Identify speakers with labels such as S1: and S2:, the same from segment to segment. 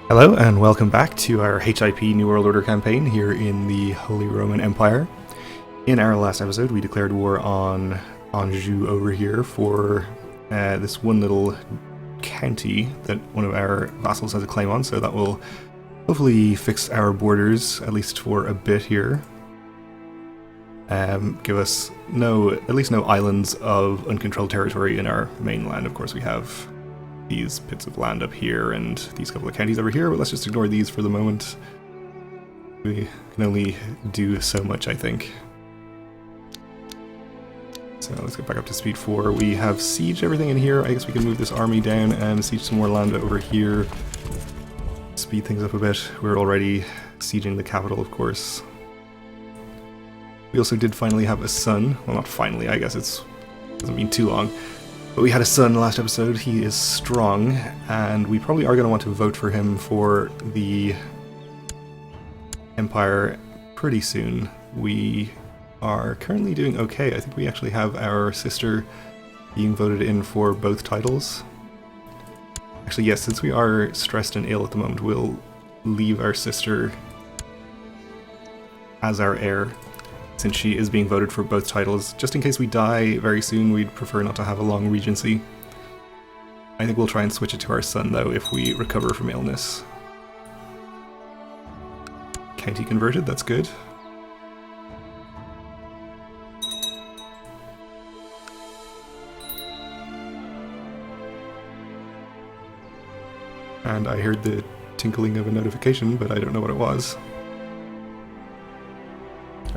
S1: Hello and welcome back to our HIP New World Order campaign here in the Holy Roman Empire. In our last episode we declared war on Anjou over here for this one little county that one of our vassals has a claim on, so that will hopefully fix our borders, at least for a bit here. Give us at least no islands of uncontrolled territory in our mainland. Of course we have these bits of land up here and these couple of counties over here, but let's just ignore these for the moment. We can only do so much, I think. So let's get back up to speed 4. We have sieged everything in here. I guess we can move this army down and siege some more land over here. Speed things up a bit. We're already sieging the capital, of course. We also did finally have a son. Well, not finally, I guess it doesn't mean too long. But we had a son last episode. He is strong, and we probably are going to want to vote for him for the Empire pretty soon. We are currently doing okay. I think we actually have our sister being voted in for both titles. Actually, yes, since we are stressed and ill at the moment, we'll leave our sister as our heir, since she is being voted for both titles. Just in case we die very soon, we'd prefer not to have a long regency. I think we'll try and switch it to our son, though, if we recover from illness. County converted, that's good. And I heard the tinkling of a notification, but I don't know what it was.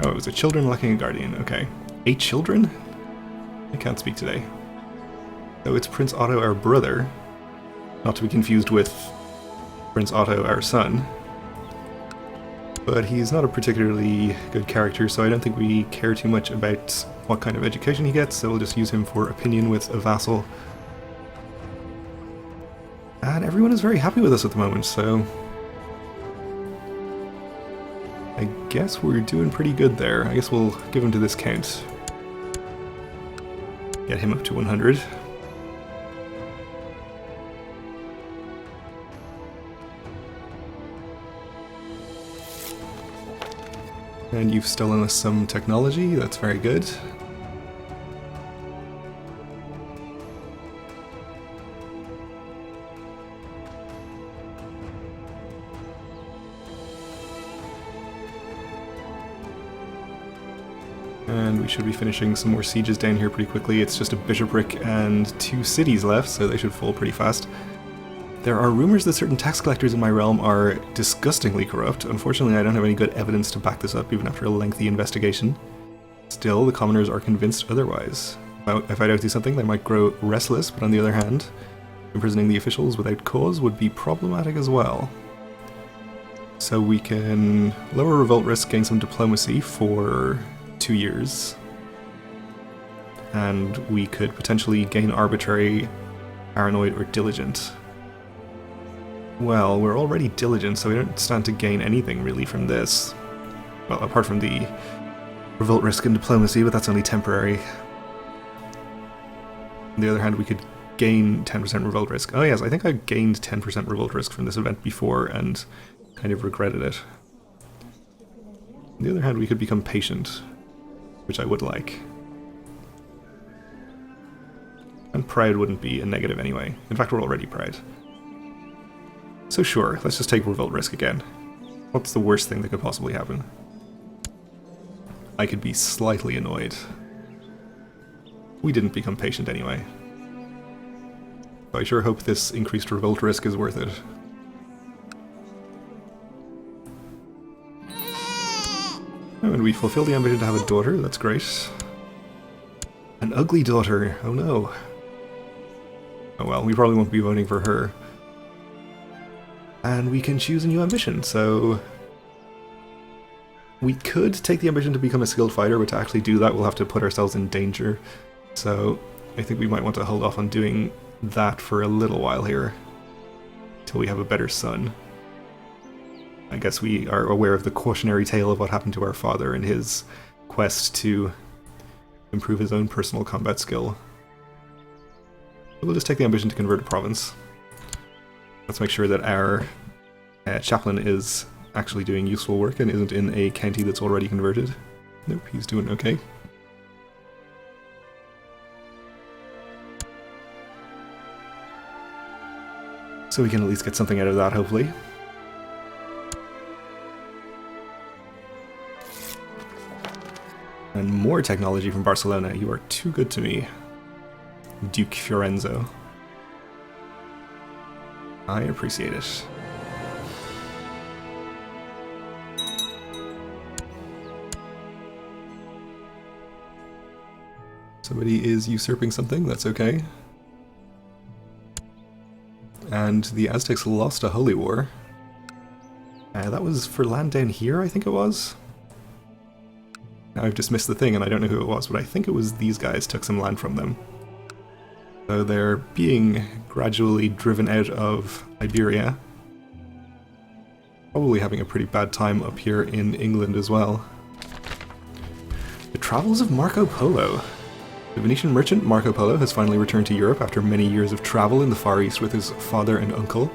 S1: Oh, it was a children lacking a guardian. Okay. 8 children? I can't speak today. So it's Prince Otto, our brother. Not to be confused with Prince Otto, our son. But he's not a particularly good character, so I don't think we care too much about what kind of education he gets, so we'll just use him for opinion with a vassal. And everyone is very happy with us at the moment, so I guess we're doing pretty good there. I guess we'll give him to this count. Get him up to 100. And you've stolen us some technology, that's very good. And we should be finishing some more sieges down here pretty quickly. It's just a bishopric and 2 cities left, so they should fall pretty fast. There are rumors that certain tax collectors in my realm are disgustingly corrupt. Unfortunately, I don't have any good evidence to back this up, even after a lengthy investigation. Still, the commoners are convinced otherwise. If I don't do something, they might grow restless, but on the other hand, imprisoning the officials without cause would be problematic as well. So we can lower revolt risk, gain some diplomacy for 2 years, and we could potentially gain arbitrary, paranoid, or diligent. Well, we're already diligent, so we don't stand to gain anything really from this. Well, apart from the revolt risk and diplomacy, but that's only temporary. On the other hand, we could gain 10% revolt risk. Oh yes, I think I gained 10% revolt risk from this event before and kind of regretted it. On the other hand, we could become patient, which I would like. And proud wouldn't be a negative anyway. In fact, we're already proud. So sure, let's just take revolt risk again. What's the worst thing that could possibly happen? I could be slightly annoyed. We didn't become patient anyway. But I sure hope this increased revolt risk is worth it. Oh, and we fulfill the ambition to have a daughter, that's great. An ugly daughter, oh no. Oh well, we probably won't be voting for her. And we can choose a new ambition, so we could take the ambition to become a skilled fighter, but to actually do that we'll have to put ourselves in danger. So I think we might want to hold off on doing that for a little while here, till we have a better son. I guess we are aware of the cautionary tale of what happened to our father and his quest to improve his own personal combat skill. We'll just take the ambition to convert a province. Let's make sure that our Chaplain is actually doing useful work and isn't in a county that's already converted. Nope, he's doing okay. So we can at least get something out of that, hopefully. And more technology from Barcelona. You are too good to me, Duke Fiorenzo. I appreciate it. Somebody is usurping something, that's okay. And the Aztecs lost a holy war. That was for land down here, I think it was? Now I've dismissed the thing and I don't know who it was, but I think it was these guys took some land from them. So they're being gradually driven out of Iberia. Probably having a pretty bad time up here in England as well. The Travels of Marco Polo. The Venetian merchant Marco Polo has finally returned to Europe after many years of travel in the Far East with his father and uncle.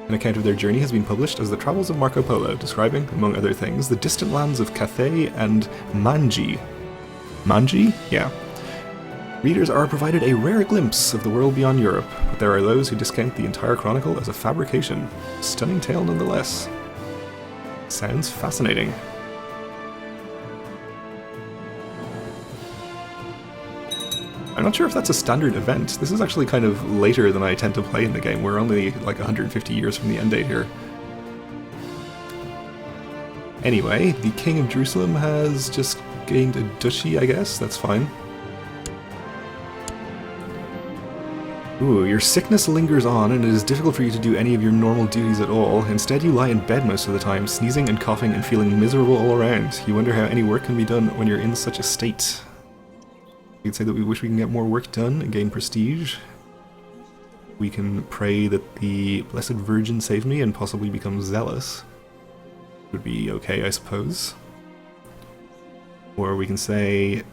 S1: An account of their journey has been published as The Travels of Marco Polo, describing, among other things, the distant lands of Cathay and Manji. Manji? Yeah. Readers are provided a rare glimpse of the world beyond Europe, but there are those who discount the entire chronicle as a fabrication. Stunning tale nonetheless. Sounds fascinating. I'm not sure if that's a standard event. This is actually kind of later than I tend to play in the game. We're only like 150 years from the end date here. Anyway, the King of Jerusalem has just gained a duchy, I guess. That's fine. Ooh, your sickness lingers on and it is difficult for you to do any of your normal duties at all. Instead, you lie in bed most of the time, sneezing and coughing and feeling miserable all around. You wonder how any work can be done when you're in such a state. We could say that we wish we can get more work done and gain prestige. We can pray that the Blessed Virgin save me and possibly become zealous. Would be okay, I suppose. Or we can say,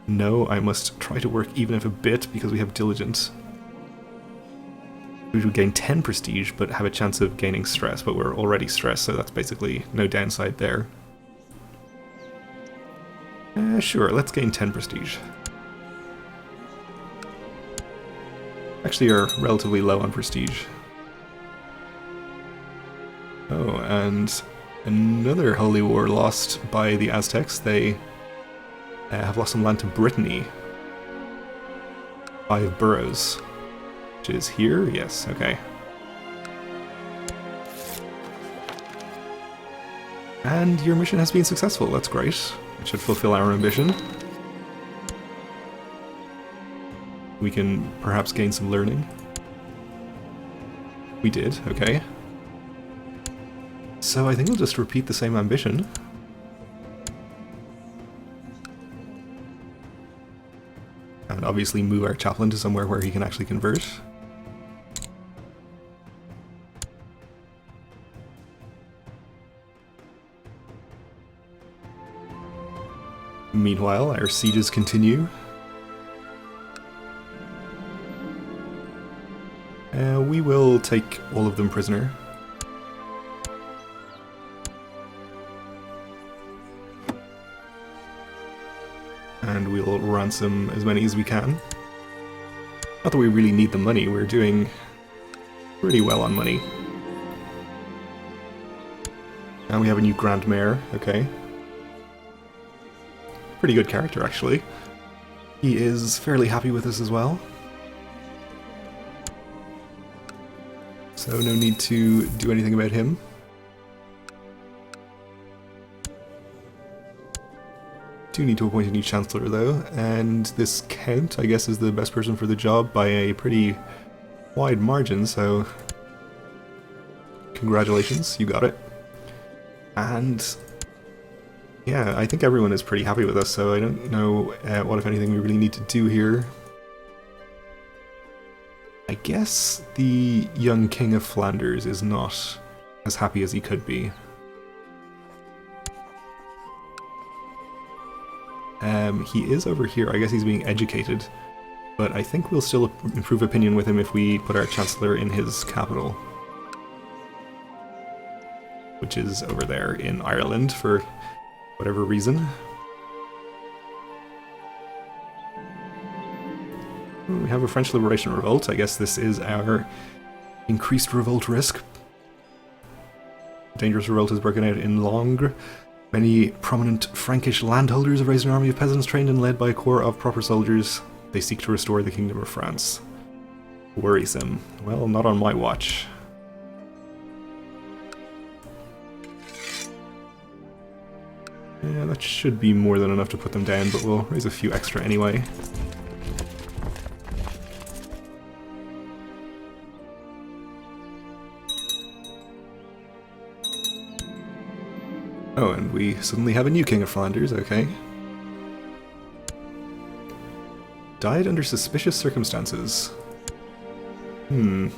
S1: no, I must try to work even if a bit because we have diligent. We would gain 10 prestige but have a chance of gaining stress, but we're already stressed, so that's basically no downside there. Sure, let's gain 10 prestige. Actually are relatively low on prestige. Oh, and another holy war lost by the Aztecs. They have lost some land to Brittany. 5 boroughs. Which is here? Yes, okay. And your mission has been successful, that's great. It should fulfill our ambition. We can perhaps gain some learning. We did, okay. So I think we'll just repeat the same ambition. And obviously move our chaplain to somewhere where he can actually convert. Meanwhile, our sieges continue. We will take all of them prisoner. And we'll ransom as many as we can. Not that we really need the money, we're doing pretty well on money. And we have a new Grand Mayor, okay. Pretty good character, actually. He is fairly happy with us as well. So no need to do anything about him. Do need to appoint a new Chancellor though, and this Count, I guess, is the best person for the job by a pretty wide margin, so congratulations, you got it. And yeah, I think everyone is pretty happy with us, so I don't know what, if anything, we really need to do here. I guess the young King of Flanders is not as happy as he could be. He is over here. I guess he's being educated, but I think we'll still improve opinion with him if we put our Chancellor in his capital. which is over there in Ireland for whatever reason. We have a French Liberation Revolt. I guess this is our increased revolt risk. Dangerous revolt has broken out in Langres. Many prominent Frankish landholders have raised an army of peasants trained and led by a corps of proper soldiers. They seek to restore the Kingdom of France. Worrisome. Well, not on my watch. Yeah, that should be more than enough to put them down, but we'll raise a few extra anyway. Oh, and we suddenly have a new King of Flanders, okay. Died under suspicious circumstances. And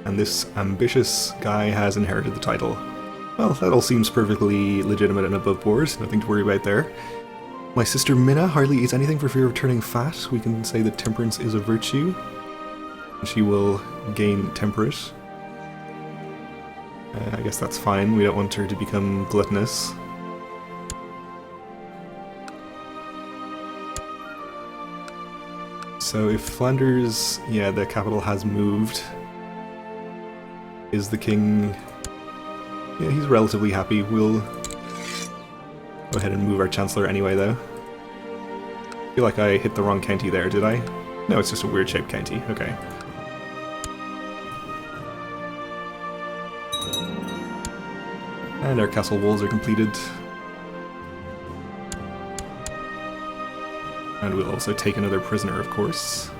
S1: this ambitious guy has inherited the title. Well, that all seems perfectly legitimate and above board, nothing to worry about there. My sister Minna hardly eats anything for fear of turning fat. We can say that temperance is a virtue. She will gain temperate. I guess that's fine, we don't want her to become gluttonous. So if Flanders, yeah, the capital has moved, is the king... Yeah, he's relatively happy. We'll go ahead and move our Chancellor anyway, though. I feel like I hit the wrong county there, did I? No, it's just a weird-shaped county, okay. And our castle walls are completed. And we'll also take another prisoner, of course.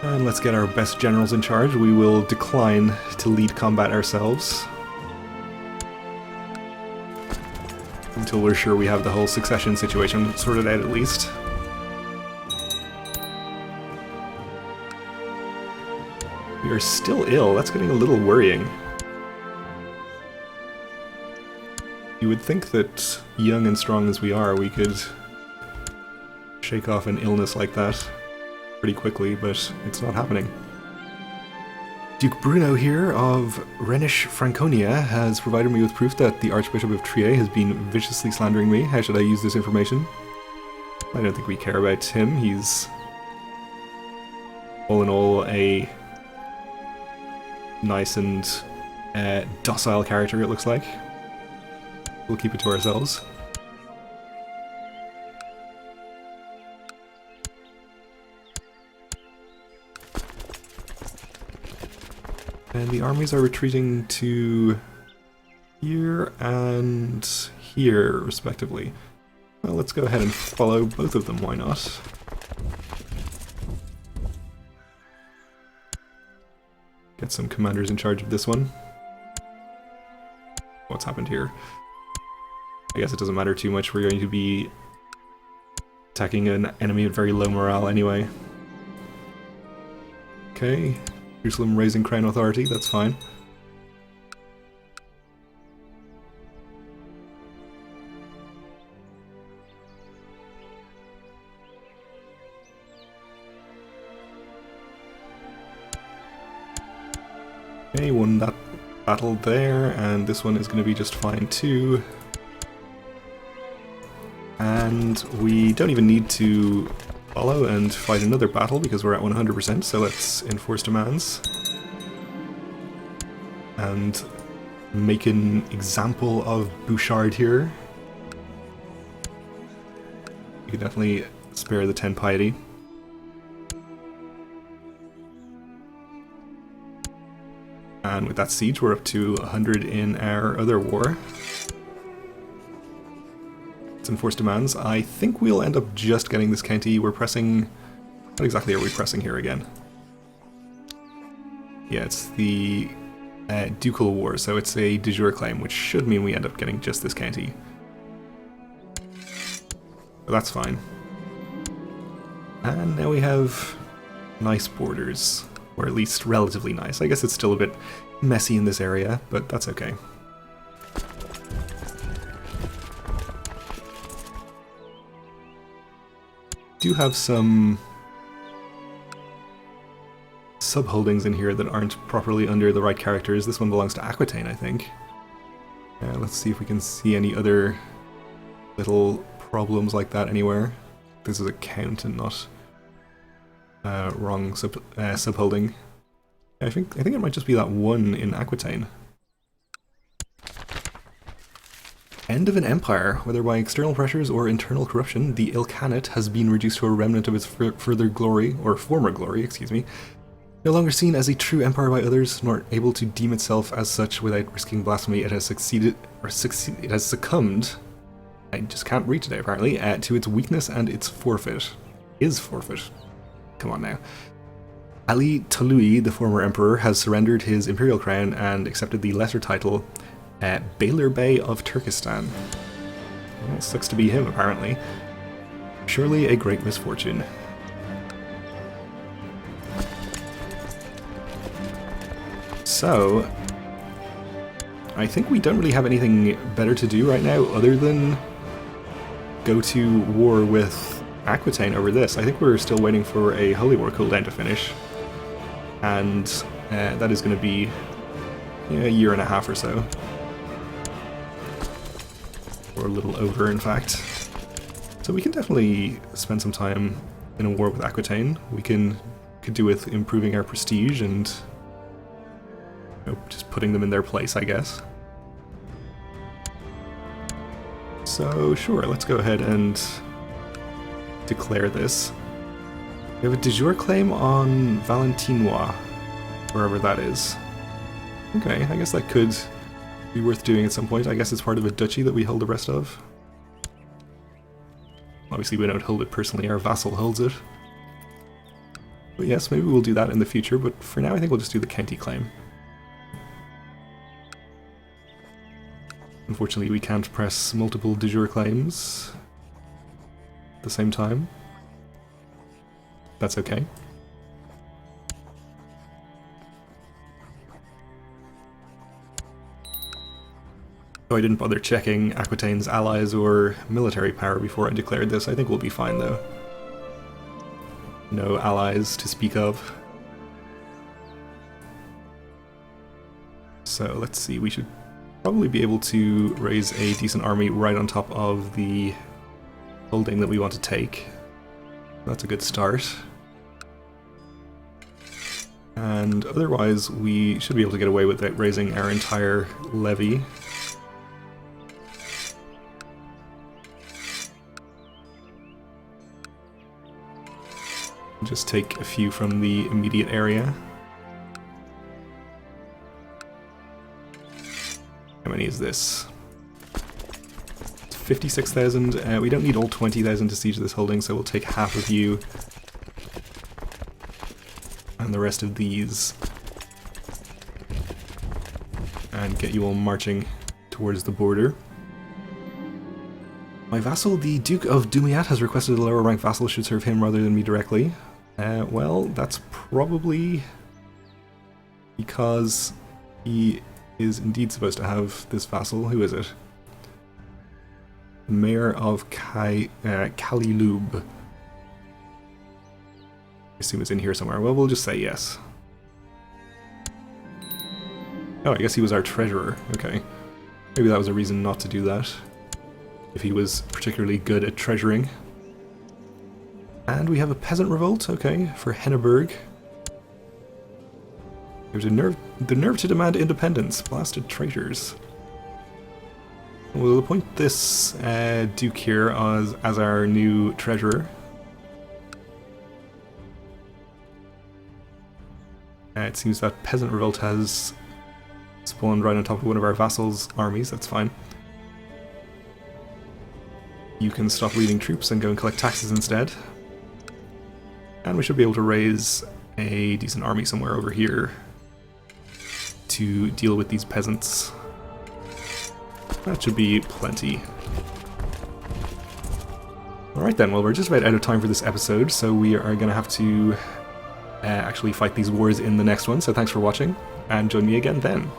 S1: And let's get our best generals in charge. We will decline to lead combat ourselves. Until we're sure we have the whole succession situation sorted out at least. We are still ill. That's getting a little worrying. You would think that, young and strong as we are, we could shake off an illness like that pretty quickly, but it's not happening. Duke Bruno here of Rhenish Franconia has provided me with proof that the Archbishop of Trier has been viciously slandering me. How should I use this information? I don't think we care about him. He's, all in all, a nice and docile character, it looks like. We'll keep it to ourselves. And the armies are retreating to here and here, respectively. Well, let's go ahead and follow both of them, why not? Get some commanders in charge of this one. What's happened here? I guess it doesn't matter too much, we're going to be attacking an enemy at very low morale anyway. Okay, Jerusalem raising crown authority, that's fine. Okay, won that battle there, and this one is going to be just fine too. And we don't even need to follow and fight another battle because we're at 100%, so let's enforce demands. And make an example of Bouchard here. You can definitely spare the 10 piety. And with that siege, we're up to 100 in our other war. Let's enforce demands. I think we'll end up just getting this county. We're pressing... What exactly are we pressing here again? Yeah, it's the Ducal War, so it's a de jure claim, which should mean we end up getting just this county. But that's fine. And now we have nice borders. Or at least relatively nice. I guess it's still a bit messy in this area, but that's okay. do have some sub-holdings in here that aren't properly under the right characters. This one belongs to Aquitaine, I think. Let's see if we can see any other little problems like that anywhere. This is a count and not wrong sub-holding. I think it might just be that one in Aquitaine. End of an empire, whether by external pressures or internal corruption, the Ilkhanate has been reduced to a remnant of its further glory, or former glory, excuse me. No longer seen as a true empire by others, nor able to deem itself as such without risking blasphemy, it has succumbed, I just can't read today apparently, to its weakness and its forfeit. Is forfeit. Come on now. Ali Tului, the former emperor, has surrendered his imperial crown and accepted the lesser title Beylerbey of Turkestan. Well, sucks to be him, apparently. Surely a great misfortune. So, I think we don't really have anything better to do right now other than go to war with Aquitaine over this. I think we're still waiting for a Holy War cooldown to finish, and that is going to be a year and a half or so. Or a little over, in fact. So we can definitely spend some time in a war with Aquitaine. We could do with improving our prestige and just putting them in their place, I guess. So sure, let's go ahead and declare this. We have a de jure claim on Valentinois, wherever that is. Okay, I guess that could be worth doing at some point. I guess it's part of a duchy that we hold the rest of. Obviously we don't hold it personally, our vassal holds it. But yes, maybe we'll do that in the future, but for now I think we'll just do the county claim. Unfortunately we can't press multiple de jure claims at the same time. That's okay. So I didn't bother checking Aquitaine's allies or military power before I declared this. I think we'll be fine though. No allies to speak of. So let's see, we should probably be able to raise a decent army right on top of the holding that we want to take. That's a good start. And otherwise we should be able to get away with it, raising our entire levy. Just take a few from the immediate area. How many is this? 56,000. We don't need all 20,000 to siege this holding, so we'll take half of you and the rest of these and get you all marching towards the border. My vassal, the Duke of Dumiat, has requested a lower rank vassal should serve him rather than me directly. Well, that's probably because he is indeed supposed to have this vassal. Who is it? Mayor of Kalilub. I assume it's in here somewhere. Well, we'll just say yes. Oh, I guess he was our treasurer. Okay. Maybe that was a reason not to do that, if he was particularly good at treasuring. And we have a peasant revolt, okay, for Henneberg. There's the nerve to demand independence. Blasted traitors. We'll appoint this Duke here as our new treasurer. It seems that peasant revolt has spawned right on top of one of our vassals' armies. That's fine. You can stop leading troops and go and collect taxes instead. And we should be able to raise a decent army somewhere over here to deal with these peasants. That should be plenty. Alright then, well we're just about out of time for this episode, so we are going to have to actually fight these wars in the next one, so thanks for watching, and join me again then.